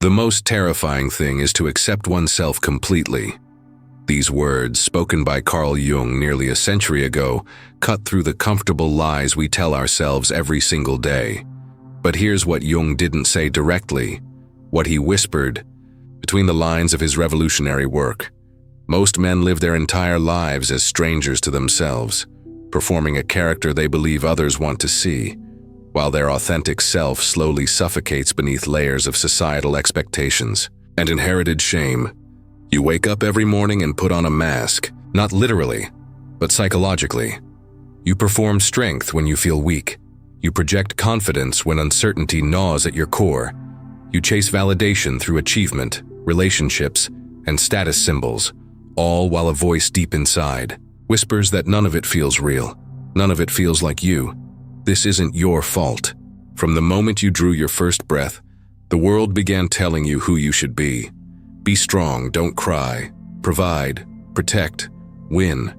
The most terrifying thing is to accept oneself completely. These words, spoken by Carl Jung nearly a century ago, cut through the comfortable lies we tell ourselves every single day. But here's what Jung didn't say directly, what he whispered between the lines of his revolutionary work. Most men live their entire lives as strangers to themselves, performing a character they believe others want to see, while their authentic self slowly suffocates beneath layers of societal expectations and inherited shame. You wake up every morning and put on a mask, not literally, but psychologically. You perform strength when you feel weak. You project confidence when uncertainty gnaws at your core. You chase validation through achievement, relationships, and status symbols, all while a voice deep inside whispers that none of it feels real. None of it feels like you. This isn't your fault. From the moment you drew your first breath, the world began telling you who you should be. Be strong, don't cry, provide, protect, win.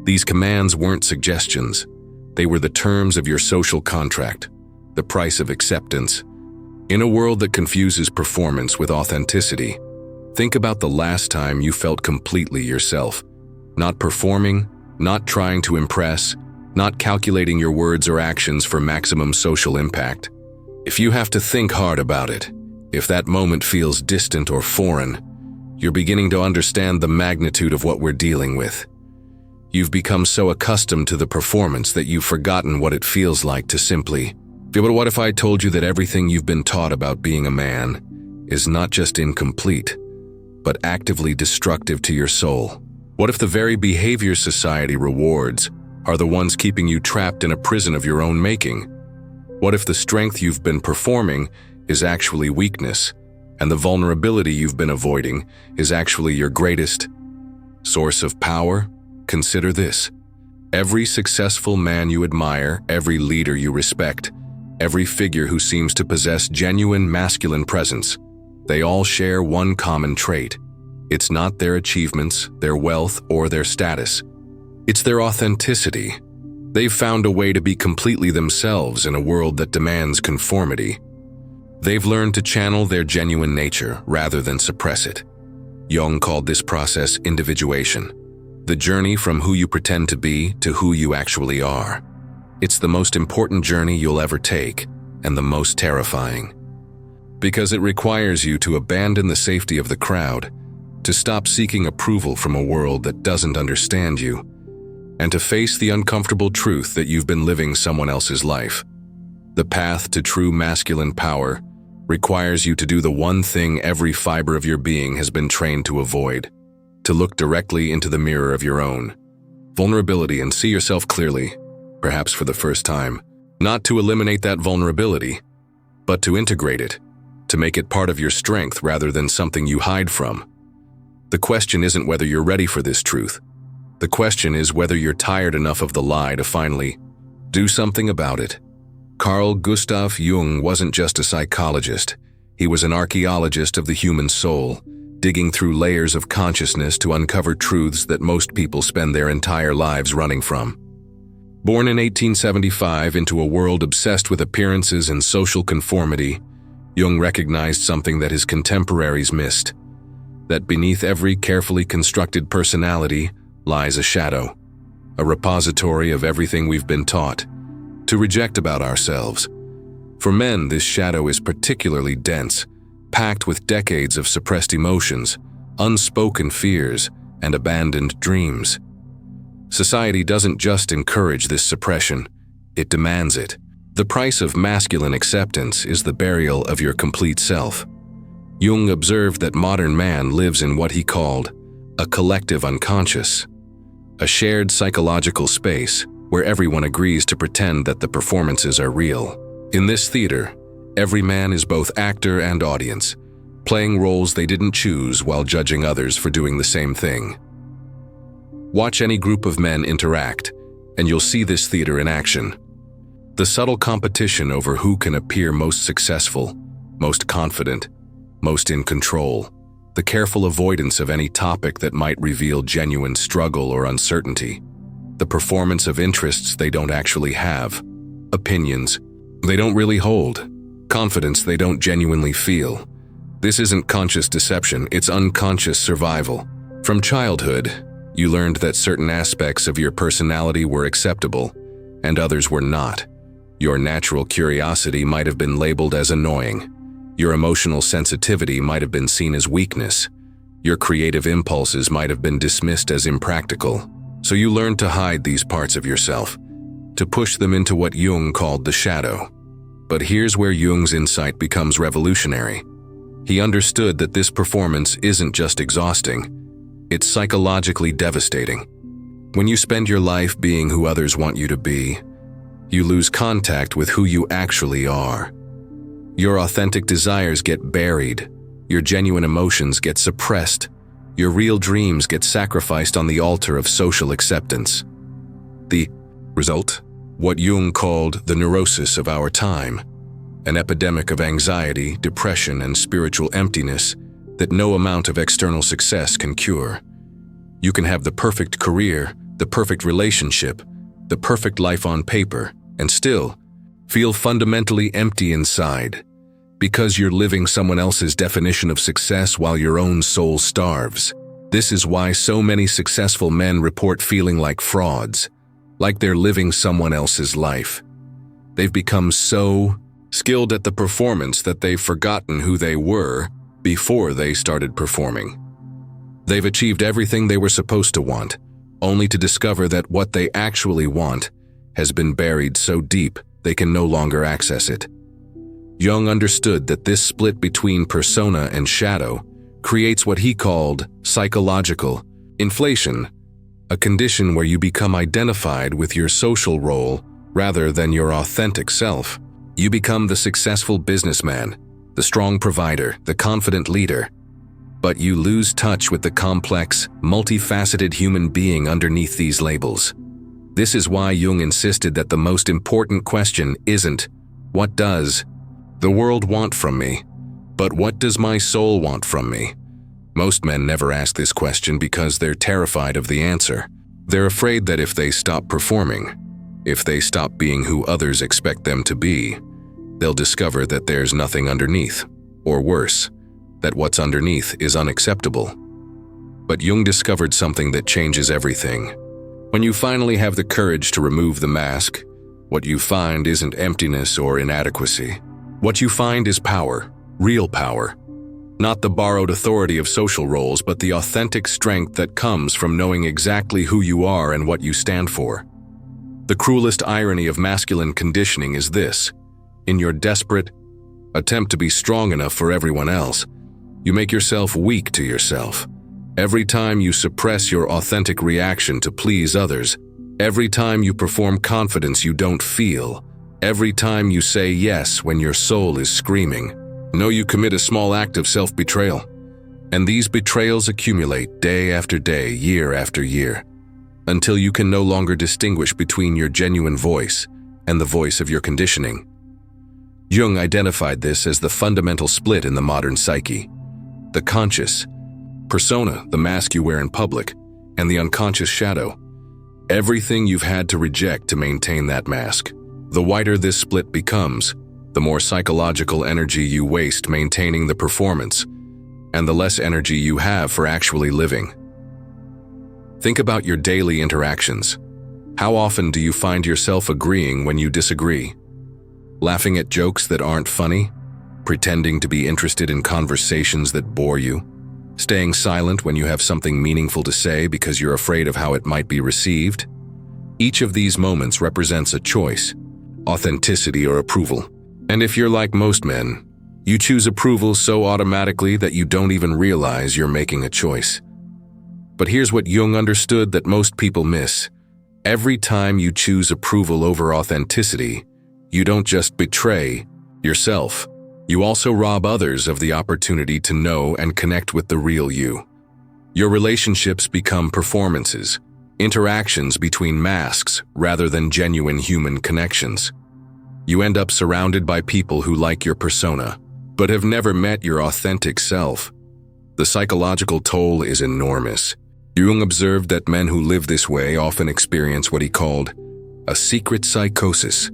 These commands weren't suggestions. They were the terms of your social contract, the price of acceptance. In a world that confuses performance with authenticity, think about the last time you felt completely yourself. Not performing, not trying to impress, not calculating your words or actions for maximum social impact. If you have to think hard about it, if that moment feels distant or foreign, you're beginning to understand the magnitude of what we're dealing with. You've become so accustomed to the performance that you've forgotten what it feels like to simply feel. But what if I told you that everything you've been taught about being a man is not just incomplete, but actively destructive to your soul? What if the very behaviors society rewards are the ones keeping you trapped in a prison of your own making? What if the strength you've been performing is actually weakness, and the vulnerability you've been avoiding is actually your greatest source of power? Consider this. Every successful man you admire, every leader you respect, every figure who seems to possess genuine masculine presence, they all share one common trait. It's not their achievements, their wealth, or their status. It's their authenticity. They've found a way to be completely themselves in a world that demands conformity. They've learned to channel their genuine nature rather than suppress it. Jung called this process individuation, the journey from who you pretend to be to who you actually are. It's the most important journey you'll ever take, and the most terrifying. Because it requires you to abandon the safety of the crowd, to stop seeking approval from a world that doesn't understand you, and to face the uncomfortable truth that you've been living someone else's life. The path to true masculine power requires you to do the one thing every fiber of your being has been trained to avoid, to look directly into the mirror of your own vulnerability and see yourself clearly, perhaps for the first time. Not to eliminate that vulnerability, but to integrate it, to make it part of your strength rather than something you hide from. The question isn't whether you're ready for this truth. The question is whether you're tired enough of the lie to finally do something about it. Carl Gustav Jung wasn't just a psychologist. He was an archaeologist of the human soul, digging through layers of consciousness to uncover truths that most people spend their entire lives running from. Born in 1875 into a world obsessed with appearances and social conformity, Jung recognized something that his contemporaries missed: that beneath every carefully constructed personality lies a shadow, a repository of everything we've been taught to reject about ourselves. For men, this shadow is particularly dense, packed with decades of suppressed emotions, unspoken fears, and abandoned dreams. Society doesn't just encourage this suppression, it demands it. The price of masculine acceptance is the burial of your complete self. Jung observed that modern man lives in what he called a collective unconscious, a shared psychological space where everyone agrees to pretend that the performances are real. In this theater, every man is both actor and audience, playing roles they didn't choose while judging others for doing the same thing. Watch any group of men interact, and you'll see this theater in action. The subtle competition over who can appear most successful, most confident, most in control. The careful avoidance of any topic that might reveal genuine struggle or uncertainty. The performance of interests they don't actually have. Opinions they don't really hold. Confidence they don't genuinely feel. This isn't conscious deception, it's unconscious survival. From childhood, you learned that certain aspects of your personality were acceptable and others were not. Your natural curiosity might have been labeled as annoying. Your emotional sensitivity might have been seen as weakness. Your creative impulses might have been dismissed as impractical. So you learned to hide these parts of yourself, to push them into what Jung called the shadow. But here's where Jung's insight becomes revolutionary. He understood that this performance isn't just exhausting, it's psychologically devastating. When you spend your life being who others want you to be, you lose contact with who you actually are. Your authentic desires get buried, your genuine emotions get suppressed, your real dreams get sacrificed on the altar of social acceptance. The result? What Jung called the neurosis of our time, an epidemic of anxiety, depression, and spiritual emptiness that no amount of external success can cure. You can have the perfect career, the perfect relationship, the perfect life on paper, and still feel fundamentally empty inside, because you're living someone else's definition of success while your own soul starves. This is why so many successful men report feeling like frauds, like they're living someone else's life. They've become so skilled at the performance that they've forgotten who they were before they started performing. They've achieved everything they were supposed to want, only to discover that what they actually want has been buried so deep they can no longer access it. Jung understood that this split between persona and shadow creates what he called psychological inflation, a condition where you become identified with your social role rather than your authentic self. You become the successful businessman, the strong provider, the confident leader, but you lose touch with the complex, multifaceted human being underneath these labels. This is why Jung insisted that the most important question isn't, what does the world want from me, but what does my soul want from me? Most men never ask this question because they're terrified of the answer. They're afraid that if they stop performing, if they stop being who others expect them to be, they'll discover that there's nothing underneath, or worse, that what's underneath is unacceptable. But Jung discovered something that changes everything. When you finally have the courage to remove the mask, what you find isn't emptiness or inadequacy. What you find is power, real power. Not the borrowed authority of social roles, but the authentic strength that comes from knowing exactly who you are and what you stand for. The cruelest irony of masculine conditioning is this: in your desperate attempt to be strong enough for everyone else, you make yourself weak to yourself. Every time you suppress your authentic reaction to please others, every time you perform confidence you don't feel, every time you say yes when your soul is screaming, you commit a small act of self-betrayal. And these betrayals accumulate day after day, year after year, until you can no longer distinguish between your genuine voice and the voice of your conditioning. Jung identified this as the fundamental split in the modern psyche. The conscious persona, the mask you wear in public, and the unconscious shadow, everything you've had to reject to maintain that mask. The wider this split becomes, the more psychological energy you waste maintaining the performance, and the less energy you have for actually living. Think about your daily interactions. How often do you find yourself agreeing when you disagree? Laughing at jokes that aren't funny? Pretending to be interested in conversations that bore you? Staying silent when you have something meaningful to say because you're afraid of how it might be received? Each of these moments represents a choice, authenticity or approval. And if you're like most men, you choose approval so automatically that you don't even realize you're making a choice. But here's what Jung understood that most people miss. Every time you choose approval over authenticity, you don't just betray yourself. You also rob others of the opportunity to know and connect with the real you. Your relationships become performances, interactions between masks rather than genuine human connections. You end up surrounded by people who like your persona, but have never met your authentic self. The psychological toll is enormous. Jung observed that men who live this way often experience what he called a secret psychosis,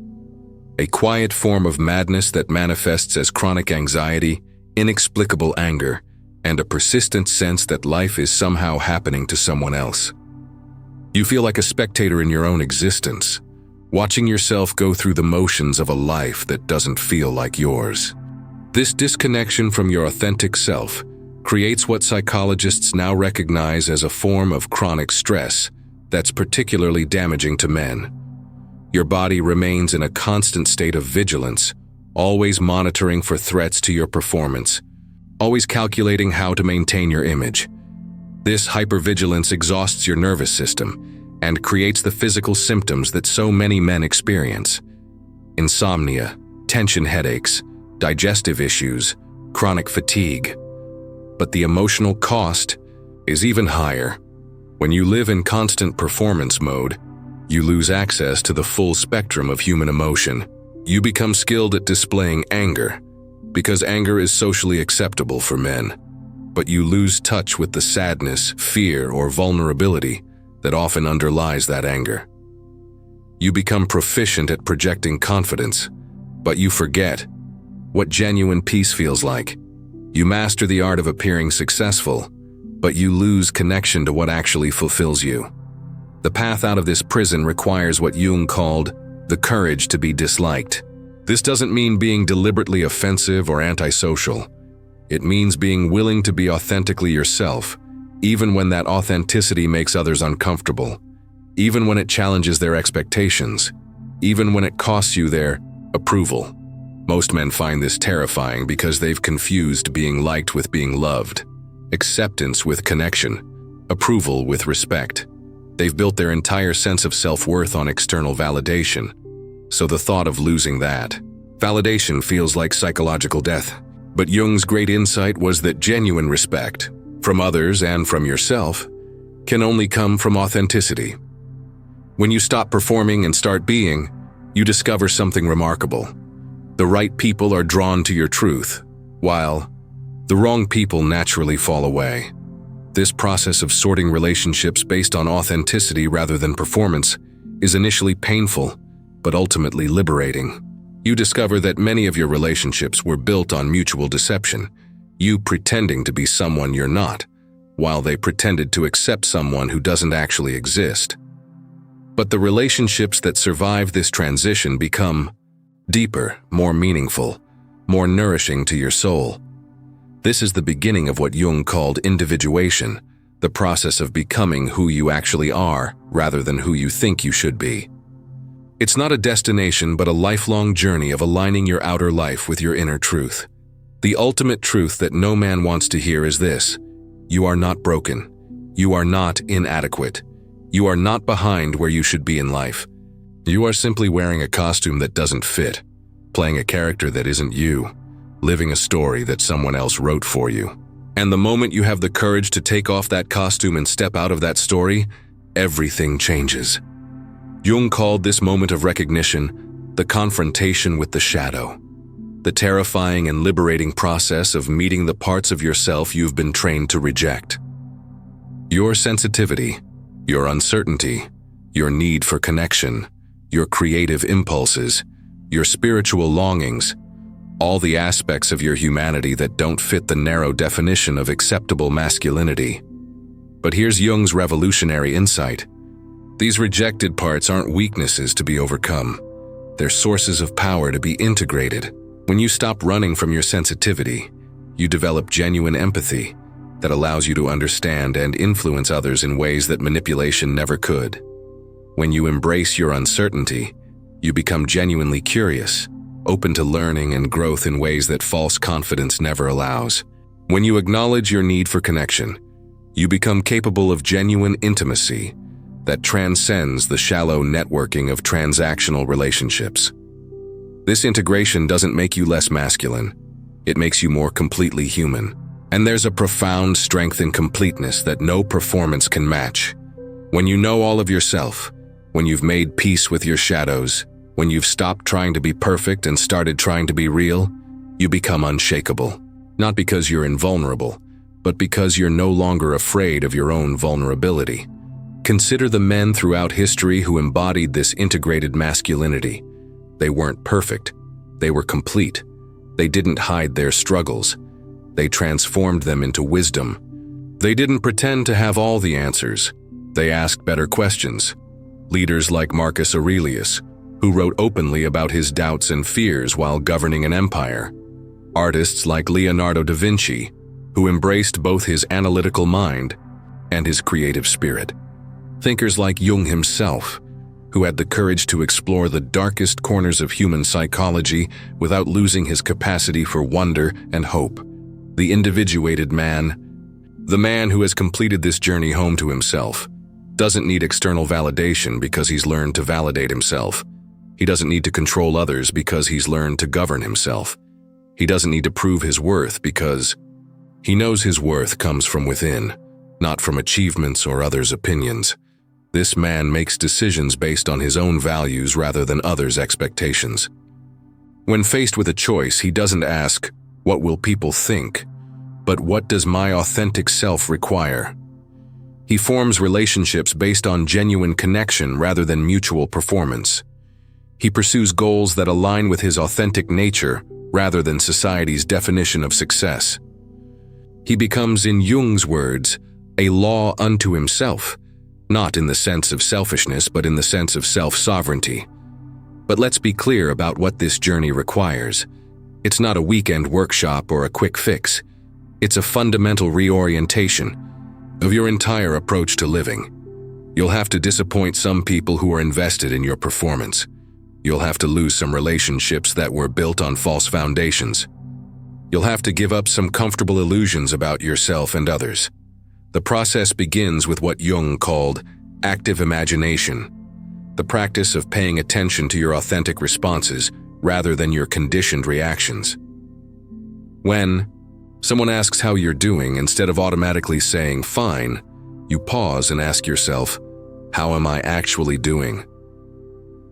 a quiet form of madness that manifests as chronic anxiety, inexplicable anger, and a persistent sense that life is somehow happening to someone else. You feel like a spectator in your own existence, watching yourself go through the motions of a life that doesn't feel like yours. This disconnection from your authentic self creates what psychologists now recognize as a form of chronic stress that's particularly damaging to men. Your body remains in a constant state of vigilance, always monitoring for threats to your performance, always calculating how to maintain your image. This hypervigilance exhausts your nervous system and creates the physical symptoms that so many men experience: insomnia, tension headaches, digestive issues, chronic fatigue. But the emotional cost is even higher. When you live in constant performance mode, you lose access to the full spectrum of human emotion. You become skilled at displaying anger, because anger is socially acceptable for men. But you lose touch with the sadness, fear, or vulnerability that often underlies that anger. You become proficient at projecting confidence, but you forget what genuine peace feels like. You master the art of appearing successful, but you lose connection to what actually fulfills you. The path out of this prison requires what Jung called the courage to be disliked. This doesn't mean being deliberately offensive or antisocial. It means being willing to be authentically yourself, even when that authenticity makes others uncomfortable, even when it challenges their expectations, even when it costs you their approval. Most men find this terrifying because they've confused being liked with being loved, acceptance with connection, approval with respect. They've built their entire sense of self-worth on external validation, so the thought of losing that validation feels like psychological death. But Jung's great insight was that genuine respect, from others and from yourself, can only come from authenticity. When you stop performing and start being, you discover something remarkable. The right people are drawn to your truth, while the wrong people naturally fall away. This process of sorting relationships based on authenticity rather than performance is initially painful, but ultimately liberating. You discover that many of your relationships were built on mutual deception, you pretending to be someone you're not, while they pretended to accept someone who doesn't actually exist. But the relationships that survive this transition become deeper, more meaningful, more nourishing to your soul. This is the beginning of what Jung called individuation, the process of becoming who you actually are rather than who you think you should be. It's not a destination but a lifelong journey of aligning your outer life with your inner truth. The ultimate truth that no man wants to hear is this: you are not broken. You are not inadequate. You are not behind where you should be in life. You are simply wearing a costume that doesn't fit, playing a character that isn't you, living a story that someone else wrote for you. And the moment you have the courage to take off that costume and step out of that story, everything changes. Jung called this moment of recognition the confrontation with the shadow, the terrifying and liberating process of meeting the parts of yourself you've been trained to reject. Your sensitivity, your uncertainty, your need for connection, your creative impulses, your spiritual longings, all the aspects of your humanity that don't fit the narrow definition of acceptable masculinity. But here's Jung's revolutionary insight. These rejected parts aren't weaknesses to be overcome. They're sources of power to be integrated. When you stop running from your sensitivity, you develop genuine empathy that allows you to understand and influence others in ways that manipulation never could. When you embrace your uncertainty, you become genuinely curious, open to learning and growth in ways that false confidence never allows. When you acknowledge your need for connection, you become capable of genuine intimacy that transcends the shallow networking of transactional relationships. This integration doesn't make you less masculine. It makes you more completely human. And there's a profound strength in completeness that no performance can match. When you know all of yourself, when you've made peace with your shadows, when you've stopped trying to be perfect and started trying to be real, you become unshakable. Not because you're invulnerable, but because you're no longer afraid of your own vulnerability. Consider the men throughout history who embodied this integrated masculinity. They weren't perfect. They were complete. They didn't hide their struggles. They transformed them into wisdom. They didn't pretend to have all the answers. They asked better questions. Leaders like Marcus Aurelius, who wrote openly about his doubts and fears while governing an empire. Artists like Leonardo da Vinci, who embraced both his analytical mind and his creative spirit. Thinkers like Jung himself, who had the courage to explore the darkest corners of human psychology without losing his capacity for wonder and hope. The individuated man, the man who has completed this journey home to himself, doesn't need external validation because he's learned to validate himself. He doesn't need to control others because he's learned to govern himself. He doesn't need to prove his worth because he knows his worth comes from within, not from achievements or others' opinions. This man makes decisions based on his own values rather than others' expectations. When faced with a choice, he doesn't ask, "What will people think?" but "What does my authentic self require?" He forms relationships based on genuine connection rather than mutual performance. He pursues goals that align with his authentic nature rather than society's definition of success. He becomes, in Jung's words, a law unto himself, not in the sense of selfishness, but in the sense of self-sovereignty. But let's be clear about what this journey requires. It's not a weekend workshop or a quick fix. It's a fundamental reorientation of your entire approach to living. You'll have to disappoint some people who are invested in your performance. You'll have to lose some relationships that were built on false foundations. You'll have to give up some comfortable illusions about yourself and others. The process begins with what Jung called active imagination, the practice of paying attention to your authentic responses rather than your conditioned reactions. When someone asks how you're doing, instead of automatically saying, "Fine," you pause and ask yourself, "How am I actually doing?"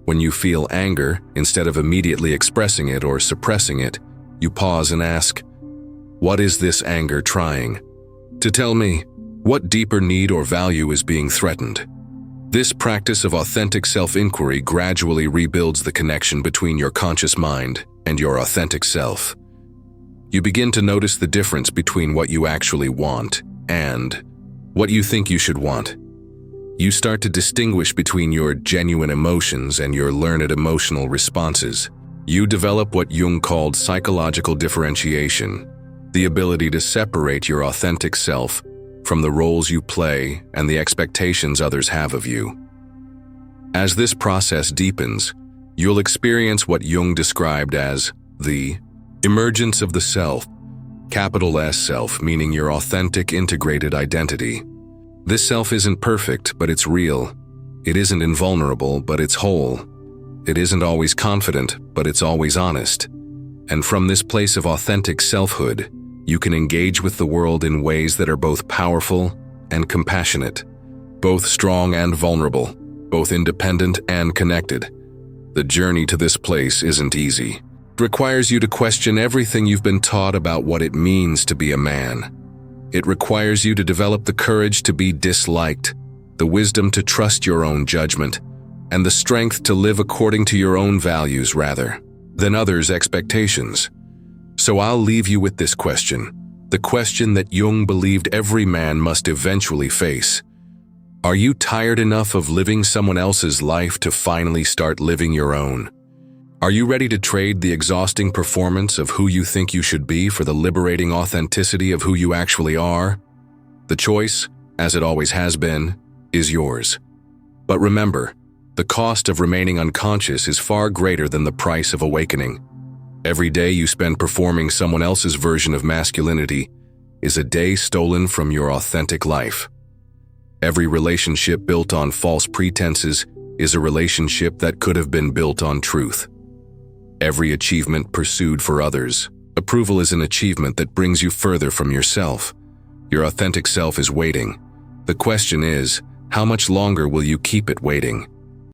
When you feel anger, instead of immediately expressing it or suppressing it, you pause and ask, "What is this anger trying to tell me? What deeper need or value is being threatened?" This practice of authentic self-inquiry gradually rebuilds the connection between your conscious mind and your authentic self. You begin to notice the difference between what you actually want and what you think you should want. You start to distinguish between your genuine emotions and your learned emotional responses. You develop what Jung called psychological differentiation, the ability to separate your authentic self from the roles you play and the expectations others have of you. As this process deepens, you'll experience what Jung described as the emergence of the self, capital S self, meaning your authentic integrated identity. This self isn't perfect, but it's real. It isn't invulnerable, but it's whole. It isn't always confident, but it's always honest. And from this place of authentic selfhood, you can engage with the world in ways that are both powerful and compassionate, both strong and vulnerable, both independent and connected. The journey to this place isn't easy. It requires you to question everything you've been taught about what it means to be a man. It requires you to develop the courage to be disliked, the wisdom to trust your own judgment, and the strength to live according to your own values rather than others' expectations. So I'll leave you with this question, the question that Jung believed every man must eventually face. Are you tired enough of living someone else's life to finally start living your own? Are you ready to trade the exhausting performance of who you think you should be for the liberating authenticity of who you actually are? The choice, as it always has been, is yours. But remember, the cost of remaining unconscious is far greater than the price of awakening. Every day you spend performing someone else's version of masculinity is a day stolen from your authentic life. Every relationship built on false pretenses is a relationship that could have been built on truth. Every achievement pursued for others, approval is an achievement that brings you further from yourself. Your authentic self is waiting. The question is, how much longer will you keep it waiting?